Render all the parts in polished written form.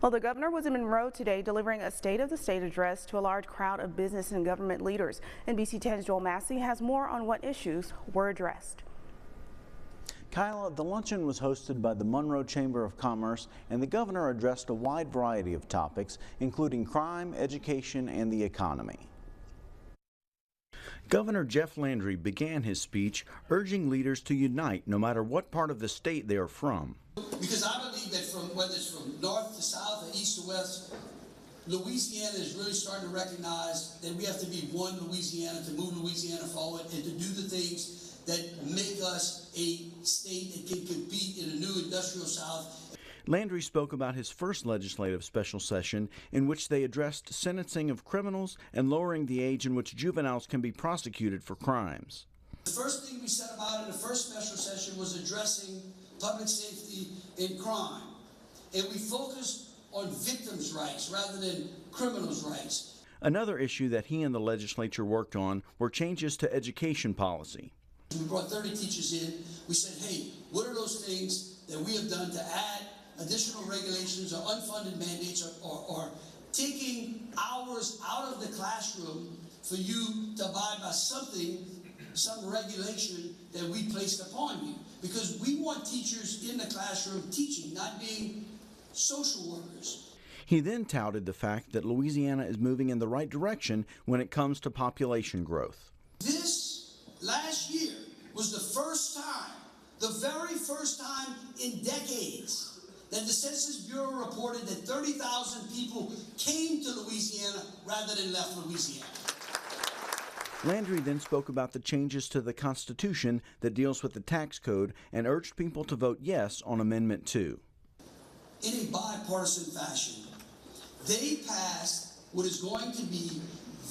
Well, the governor was in Monroe today delivering a State of the State address to a large crowd of business and government leaders. NBC 10's Joel Massey has more on what issues were addressed. Kyla, the luncheon was hosted by the Monroe Chamber of Commerce, and the governor addressed a wide variety of topics, including crime, education, and the economy. Governor Jeff Landry began his speech urging leaders to unite no matter what part of the state they are from. Because I believe that whether it's from north to south or east to west, Louisiana is really starting to recognize that we have to be one Louisiana to move Louisiana forward and to do the things that make us a state that can compete in a new industrial South. Landry spoke about his first legislative special session in which they addressed sentencing of criminals and lowering the age in which juveniles can be prosecuted for crimes. The first thing we said about in the first special session was addressing public safety and crime. And we focused on victims' rights rather than criminals' rights. Another issue that he and the legislature worked on were changes to education policy. We brought 30 teachers in. We said, hey, what are those things that we have done to add additional regulations or unfunded mandates or taking hours out of the classroom for you to abide by some regulation that we placed upon you. Because we want teachers in the classroom teaching, not being social workers. He then touted the fact that Louisiana is moving in the right direction when it comes to population growth. This last year was the first time, the very first time in decades, that the Census Bureau reported that 30,000 people came to Louisiana rather than left Louisiana. Landry then spoke about the changes to the Constitution that deals with the tax code and urged people to vote yes on Amendment 2. In a bipartisan fashion, they passed what is going to be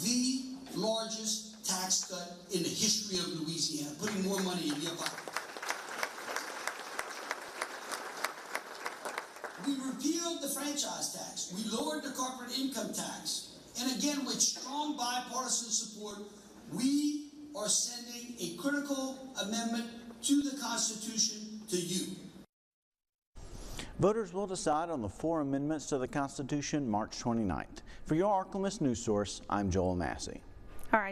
the largest tax cut in the history of Louisiana, putting more money in your pocket. We repealed the franchise tax. We lowered the corporate income tax. And again, with strong bipartisan support, we are sending a critical amendment to the Constitution to you. Voters will decide on the 4 amendments to the Constitution March 29th. For your Arkansas News Source, I'm Joel Massey. All right.